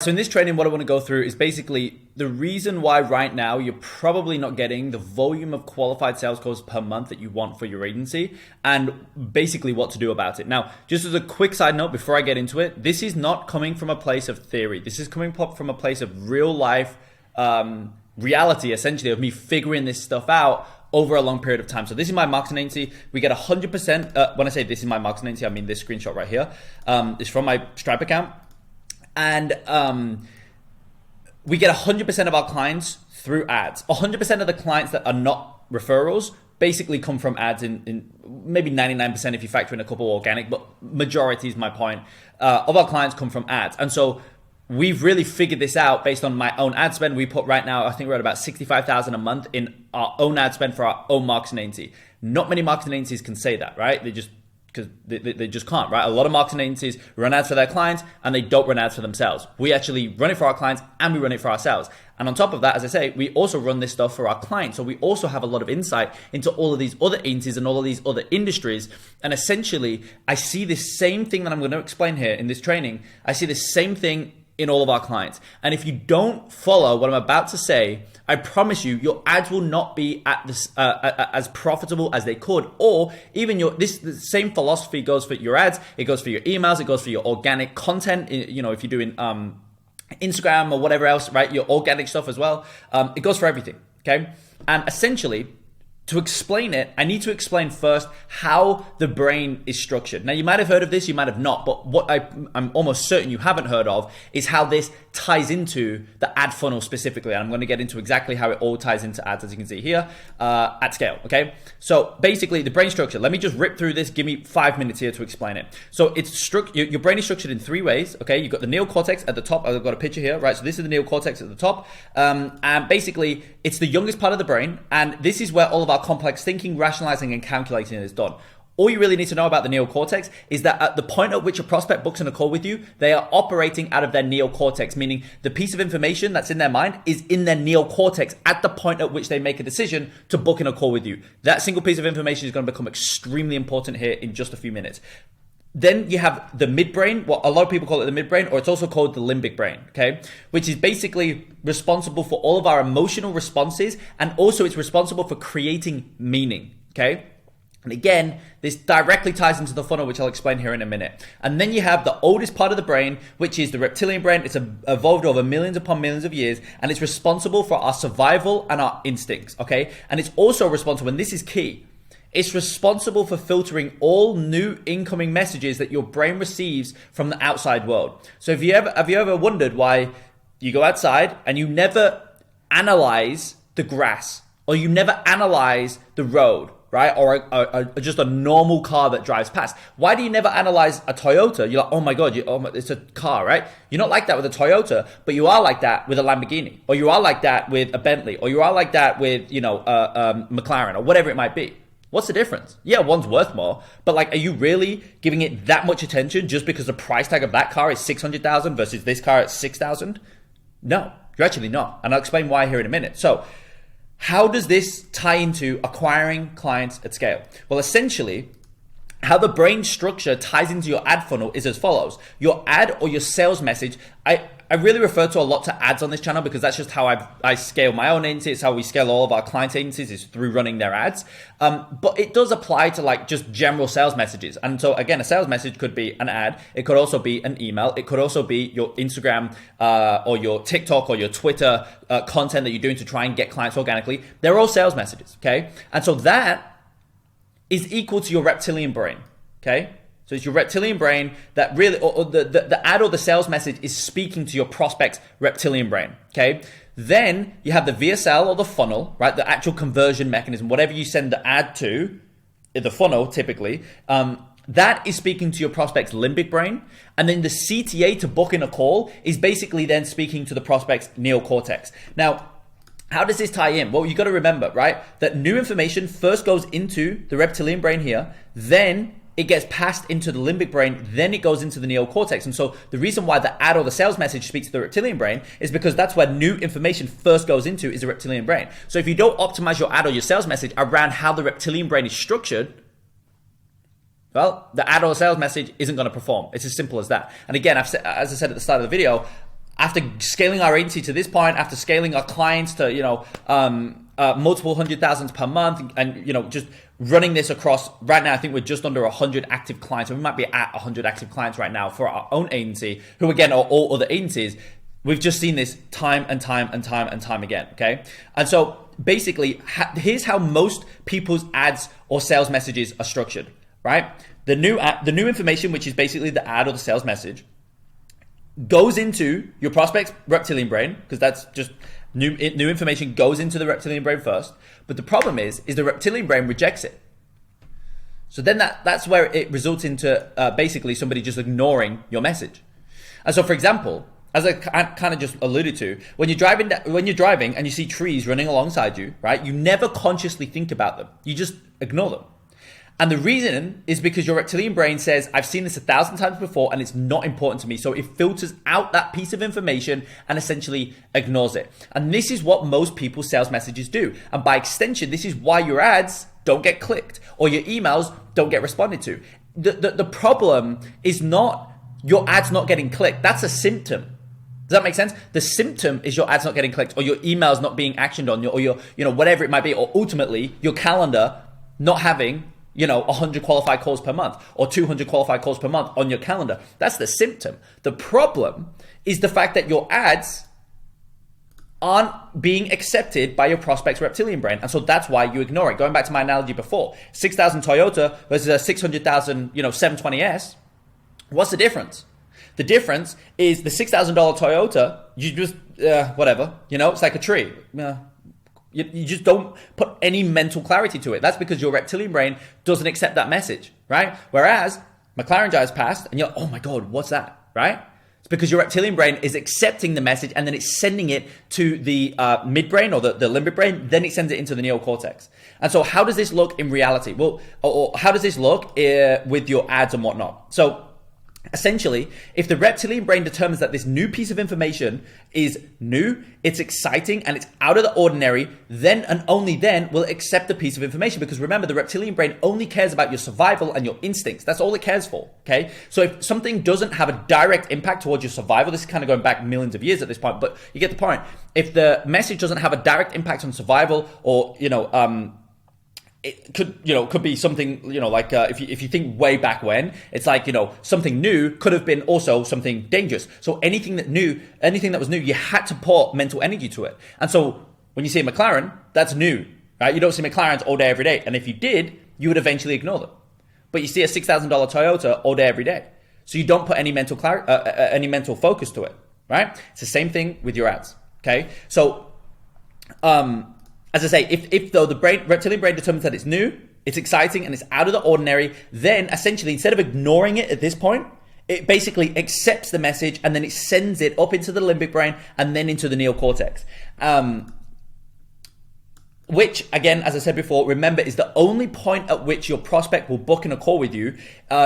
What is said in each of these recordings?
So in this training, what I want to go through is basically the reason why right now you're probably not getting the volume of qualified sales calls per month that you want for your agency, and basically what to do about it. Now, just as a quick side note before I get into it, this is not coming from a place of theory. This is coming from a place of real life reality, essentially, of me figuring this stuff out over a long period of time. So this is my marketing agency. We get 100%. When I say this is my marketing agency, I mean this screenshot right here. It's from my Stripe account. And we get 100% of our clients through ads. 100% of the clients that are not referrals basically come from ads in maybe 99% if you factor in a couple organic, but majority is my point, of our clients come from ads. And so we've really figured this out based on my own ad spend. We put right now, I think we're at about 65,000 a month in our own ad spend for our own marketing agency. Not many marketing agencies can say that, right? Because they just can't, right? A lot of marketing agencies run ads for their clients and they don't run ads for themselves. We actually run it for our clients and we run it for ourselves. And on top of that, as I say, we also run this stuff for our clients. So we also have a lot of insight into all of these other agencies and all of these other industries. And essentially, I see this same thing that I'm going to explain here in this training. I see the same thing in all of our clients. And if you don't follow what I'm about to say, I promise you, your ads will not be at this as profitable as they could, or even the same philosophy goes for your ads. It goes for your emails. It goes for your organic content. You know, if you're doing Instagram or whatever else, right? Your organic stuff as well. It goes for everything. Okay, and essentially, to explain it, I need to explain first how the brain is structured. Now, you might have heard of this, you might have not, but what I'm almost certain you haven't heard of is how this ties into the ad funnel specifically. And I'm going to get into exactly how it all ties into ads, as you can see here, at scale, okay? So basically, the brain structure, let me just rip through this. Give me 5 minutes here to explain it. So your brain is structured in 3 ways, okay? You've got the neocortex at the top. I've got a picture here, right? So this is the neocortex at the top. And basically, it's the youngest part of the brain. And this is where all of our complex thinking, rationalizing, and calculating is done. All you really need to know about the neocortex is that at the point at which a prospect books in a call with you, they are operating out of their neocortex, meaning the piece of information that's in their mind is in their neocortex at the point at which they make a decision to book in a call with you. That single piece of information is going to become extremely important here in just a few minutes. Then you have the midbrain. Well, a lot of people call it the midbrain, or it's also called the limbic brain, okay? Which is basically responsible for all of our emotional responses, and also it's responsible for creating meaning, okay? And again, this directly ties into the funnel, which I'll explain here in a minute. And then you have the oldest part of the brain, which is the reptilian brain. It's evolved over millions upon millions of years, and it's responsible for our survival and our instincts, okay? And it's also responsible, and this is key, it's responsible for filtering all new incoming messages that your brain receives from the outside world. So have you ever wondered why you go outside and you never analyze the grass, or you never analyze the road, right? Or just a normal car that drives past? Why do you never analyze a Toyota? You're like, oh my God, it's a car, right? You're not like that with a Toyota, but you are like that with a Lamborghini, or you are like that with a Bentley, or you are like that with, McLaren, or whatever it might be. What's the difference? Yeah, one's worth more, but like, are you really giving it that much attention just because the price tag of that car is 600,000 versus this car at 6,000? No, you're actually not. And I'll explain why here in a minute. So how does this tie into acquiring clients at scale? Well, essentially, how the brain structure ties into your ad funnel is as follows. Your ad or your sales message, I really refer to a lot to ads on this channel because that's just how I scale my own agency. It's how we scale all of our client agencies, is through running their ads. But it does apply to like just general sales messages. And so again, a sales message could be an ad. It could also be an email. It could also be your Instagram or your TikTok or your Twitter content that you're doing to try and get clients organically. They're all sales messages, okay? And so that is equal to your reptilian brain, okay? So it's your reptilian brain that really, or the ad or the sales message is speaking to your prospect's reptilian brain, okay? Then you have the VSL or the funnel, right? The actual conversion mechanism, whatever you send the ad to, the funnel typically, that is speaking to your prospect's limbic brain. And then the CTA to book in a call is basically then speaking to the prospect's neocortex. Now, how does this tie in? Well, you got to remember, right, that new information first goes into the reptilian brain here, then it gets passed into the limbic brain, then it goes into the neocortex. And so the reason why the ad or the sales message speaks to the reptilian brain is because that's where new information first goes into, is the reptilian brain. So if you don't optimize your ad or your sales message around how the reptilian brain is structured, well, the ad or sales message isn't going to perform. It's as simple as that. And again, as I said at the start of the video, after scaling our agency to this point, after scaling our clients to, multiple hundred thousands per month, and, just running this across, right now, I think we're just under 100 active clients. And we might be at 100 active clients right now for our own agency, who again are all other agencies. We've just seen this time and time and time and time again, okay? And so basically, here's how most people's ads or sales messages are structured, right? The new information, which is basically the ad or the sales message, goes into your prospect's reptilian brain, because that's just new information goes into the reptilian brain first. But the problem is the reptilian brain rejects it. So then that's where it results into basically somebody just ignoring your message. And so, for example, as I kind of just alluded to, when you're driving and you see trees running alongside you, right? You never consciously think about them. You just ignore them. And the reason is because your reptilian brain says, I've seen this 1,000 times before and it's not important to me. So it filters out that piece of information and essentially ignores it. And this is what most people's sales messages do. And by extension, this is why your ads don't get clicked or your emails don't get responded to. The problem is not your ads not getting clicked. That's a symptom. Does that make sense? The symptom is your ads not getting clicked or your emails not being actioned on, or your whatever it might be, or ultimately your calendar not having 100 qualified calls per month or 200 qualified calls per month on your calendar. That's the symptom. The problem is the fact that your ads aren't being accepted by your prospect's reptilian brain. And so that's why you ignore it. Going back to my analogy before, 6,000 Toyota versus a 600,000, 720S. What's the difference? The difference is the $6,000 Toyota, you just, whatever, it's like a tree. You just don't put any mental clarity to it. That's because your reptilian brain doesn't accept that message, right? Whereas McLaren drives past and you're, oh my God, what's that, right? It's because your reptilian brain is accepting the message and then it's sending it to the midbrain or the limbic brain, then it sends it into the neocortex. And so how does this look in reality? Well, or how does this look with your ads and whatnot? So essentially, if the reptilian brain determines that this new piece of information is new, it's exciting, and it's out of the ordinary, then and only then will it accept the piece of information. Because remember, the reptilian brain only cares about your survival and your instincts. That's all it cares for, okay? So if something doesn't have a direct impact towards your survival, this is kind of going back millions of years at this point, but you get the point. If the message doesn't have a direct impact on survival, or, it could be something, like if you think way back when, it's like, something new could have been also something dangerous. So anything that was new, you had to pour mental energy to it. And so when you see a McLaren, that's new, right? You don't see McLarens all day, every day. And if you did, you would eventually ignore them. But you see a $6,000 Toyota all day, every day. So you don't put any mental focus to it, right? It's the same thing with your ads, okay? So, as I say, if though the reptilian brain determines that it's new, it's exciting, and it's out of the ordinary, then essentially, instead of ignoring it at this point, it basically accepts the message and then it sends it up into the limbic brain and then into the neocortex. Which, again, as I said before, remember, is the only point at which your prospect will book in a call with you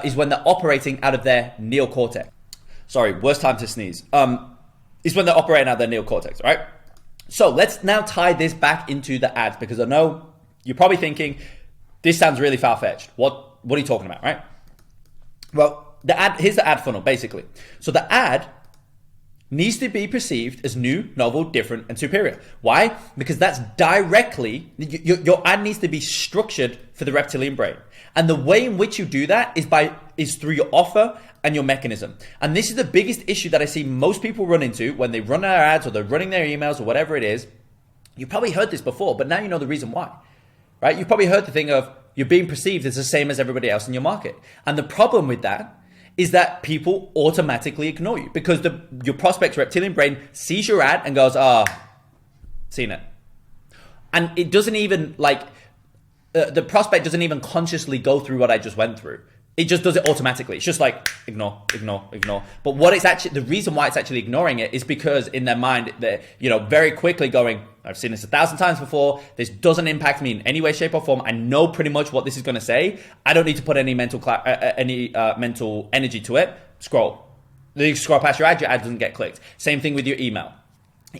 is when they're operating out of their neocortex. Sorry, worst time to sneeze. Is when they're operating out of their neocortex, right? So let's now tie this back into the ads, because I know you're probably thinking, this sounds really far-fetched. What are you talking about, right? Well, here's the ad funnel, basically. So the ad needs to be perceived as new, novel, different, and superior. Why? Because that's directly, your ad needs to be structured for the reptilian brain. And the way in which you do that is through your offer and your mechanism. And this is the biggest issue that I see most people run into when they run their ads or they're running their emails or whatever it is. You probably heard this before, but now you know the reason why, right? You've probably heard the thing of you're being perceived as the same as everybody else in your market. And the problem with that is that people automatically ignore you because your prospect's reptilian brain sees your ad and goes, seen it. And it doesn't even the prospect doesn't even consciously go through what I just went through. It just does it automatically. It's just like ignore. But the reason why it's actually ignoring it is because in their mind, they're, very quickly going, I've seen this 1,000 times before. This doesn't impact me in any way, shape, or form. I know pretty much what this is going to say. I don't need to put any mental energy to it. Scroll. Then you scroll past your ad doesn't get clicked. Same thing with your email.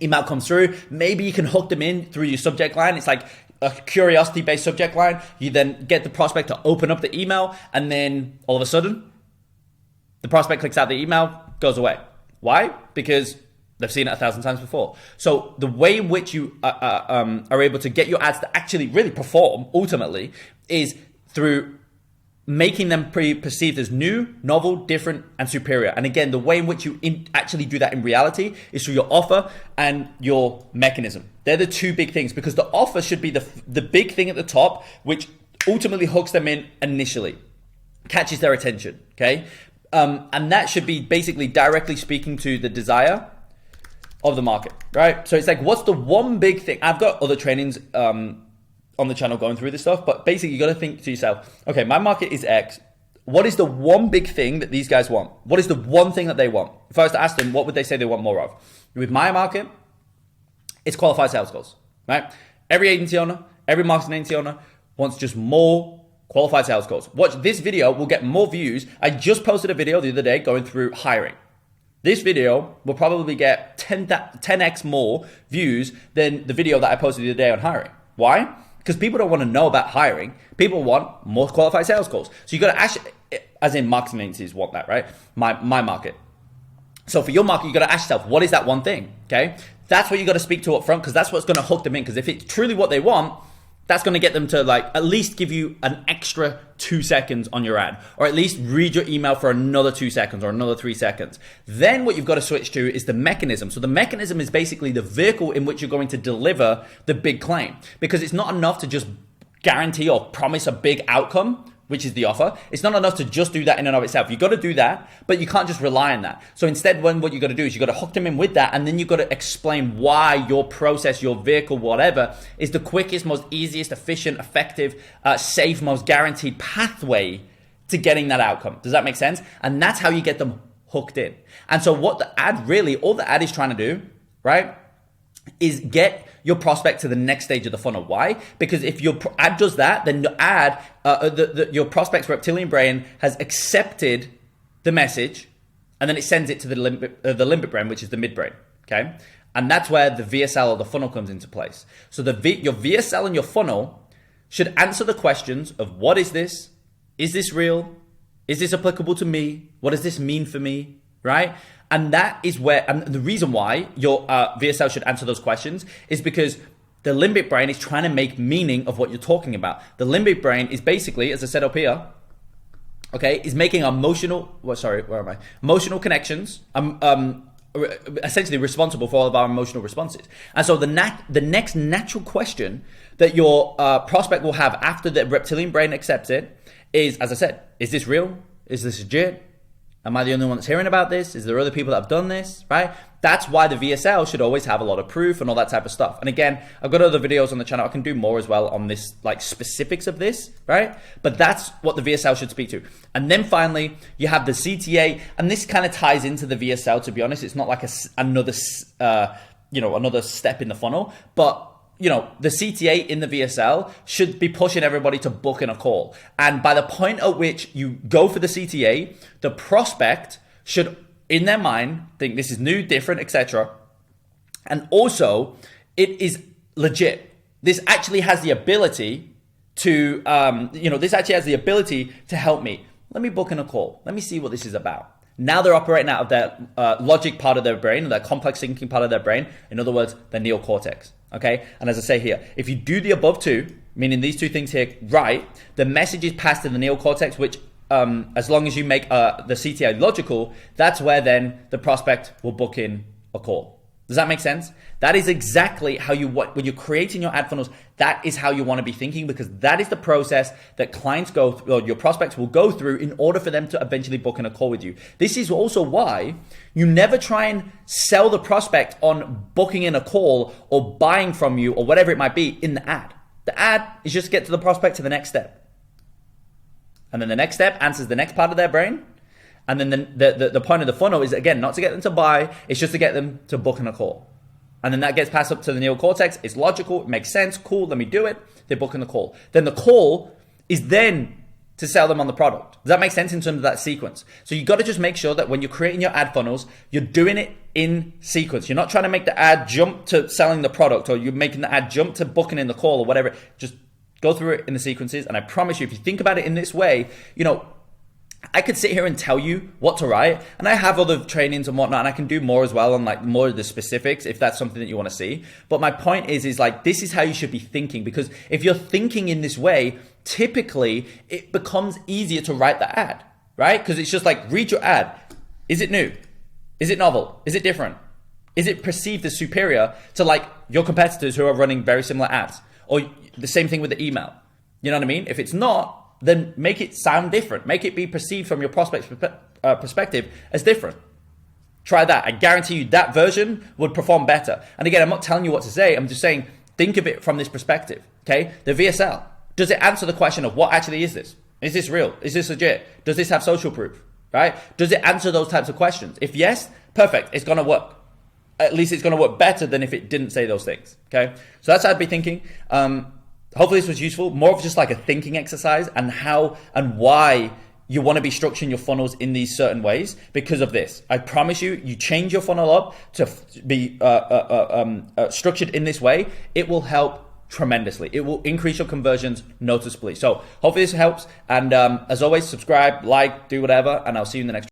Email comes through. Maybe you can hook them in through your subject line. It's like a curiosity-based subject line. You then get the prospect to open up the email, and then all of a sudden, the prospect clicks out the email, goes away. Why? Because They've seen it 1,000 times before. So the way in which you are able to get your ads to actually really perform ultimately is through making them perceived as new, novel, different, and superior. And again, the way in which you actually do that in reality is through your offer and your mechanism. They're the two big things, because the offer should be the big thing at the top, which ultimately hooks them in initially, catches their attention, okay? And that should be basically directly speaking to the desire of the market, right? So it's like, what's the one big thing? I've got other trainings on the channel going through this stuff, but basically you got to think to yourself, okay, my market is X. What is the one big thing that these guys want? What is the one thing that they want? If I was to ask them, what would they say they want more of? With my market, it's qualified sales calls, right? Every agency owner, every marketing agency owner wants just more qualified sales calls. Watch this video, will get more views. I just posted a video the other day going through hiring. This video will probably get 10x more views than the video that I posted the other day on hiring. Why? Because people don't want to know about hiring. People want more qualified sales calls. So you got to actually, as in marketing agencies want that, right? My market. So for your market, you got to ask yourself, what is that one thing? Okay. That's what you got to speak to up front, because that's what's going to hook them in. Because if it's truly what they want, that's going to get them to like at least give you an extra 2 seconds on your ad, or at least read your email for another 2 seconds or another 3 seconds. Then what you've got to switch to is the mechanism. So the mechanism is basically the vehicle in which you're going to deliver the big claim, because it's not enough to just guarantee or promise a big outcome, which is the offer. It's not enough to just do that in and of itself. You got to do that, but you can't just rely on that. So instead, what you got to do is you got to hook them in with that, and then you got to explain why your process, your vehicle, whatever, is the quickest, most easiest, efficient, effective, safe, most guaranteed pathway to getting that outcome. Does that make sense? And that's how you get them hooked in. And so what the ad really, all the ad is trying to do, right, is get your prospect to the next stage of the funnel. Why? Because if your ad does that, then the ad, your prospect's reptilian brain has accepted the message, and then it sends it to the limbic brain, which is the midbrain. Okay, and that's where the VSL or the funnel comes into place. So your VSL and your funnel should answer the questions of what is this? Is this real? Is this applicable to me? What does this mean for me? Right? And that is where, and the reason why your VSL should answer those questions is because the limbic brain is trying to make meaning of what you're talking about. The limbic brain is basically, as I said up here, okay, is making emotional connections, essentially responsible for all of our emotional responses. And so the next natural question that your prospect will have after the reptilian brain accepts it is, as I said, is this real? Is this legit? Am I the only one that's hearing about this? Is there other people that have done this, right? That's why the VSL should always have a lot of proof and all that type of stuff. And again, I've got other videos on the channel. I can do more as well on this, like specifics of this, right? But that's what the VSL should speak to. And then finally, you have the CTA, and this kind of ties into the VSL, to be honest. It's not like another step in the funnel, but the CTA in the VSL should be pushing everybody to book in a call. And by the point at which you go for the CTA, the prospect should, in their mind, think this is new, different, etc. And also, it is legit. This actually has the ability to, help me. Let me book in a call. Let me see what this is about. Now they're operating out of their logic part of their brain, their complex thinking part of their brain. In other words, their neocortex. Okay, and as I say here, if you do the above two, meaning these two things here, right, the message is passed to the neocortex, which as long as you make the CTA logical, that's where then the prospect will book in a call. Does that make sense? That is exactly how when you're creating your ad funnels, that is how you want to be thinking, because that is the process that clients go through, or your prospects will go through in order for them to eventually book in a call with you. This is also why you never try and sell the prospect on booking in a call or buying from you or whatever it might be in the ad. The ad is just to get to the prospect to the next step. And then the next step answers the next part of their brain. And then the point of the funnel is, again, not to get them to buy, it's just to get them to book in a call. And then that gets passed up to the neocortex. It's logical, it makes sense, cool, let me do it. They book in the call. Then the call is then to sell them on the product. Does that make sense in terms of that sequence? So you got to just make sure that when you're creating your ad funnels, you're doing it in sequence. You're not trying to make the ad jump to selling the product, or you're making the ad jump to booking in the call or whatever. Just go through it in the sequences. And I promise you, if you think about it in this way, I could sit here and tell you what to write, and I have other trainings and whatnot, and I can do more as well on like more of the specifics if that's something that you want to see. But my point is like, this is how you should be thinking, because if you're thinking in this way, typically it becomes easier to write the ad, right? Because it's just like, read your ad. Is it new? Is it novel? Is it different? Is it perceived as superior to like your competitors who are running very similar ads? Or the same thing with the email. You know what I mean? If it's not, then make it sound different. Make it be perceived from your prospect's perspective as different. Try that. I guarantee you that version would perform better. And again, I'm not telling you what to say. I'm just saying, think of it from this perspective, okay? The VSL, does it answer the question of what actually is this? Is this real? Is this legit? Does this have social proof, right? Does it answer those types of questions? If yes, perfect, it's gonna work. At least it's gonna work better than if it didn't say those things, okay? So that's how I'd be thinking. Hopefully this was useful, more of just like a thinking exercise and how and why you want to be structuring your funnels in these certain ways because of this. I promise you, you change your funnel up to be structured in this way, it will help tremendously. It will increase your conversions noticeably. So hopefully this helps. And as always, subscribe, like, do whatever, and I'll see you in the next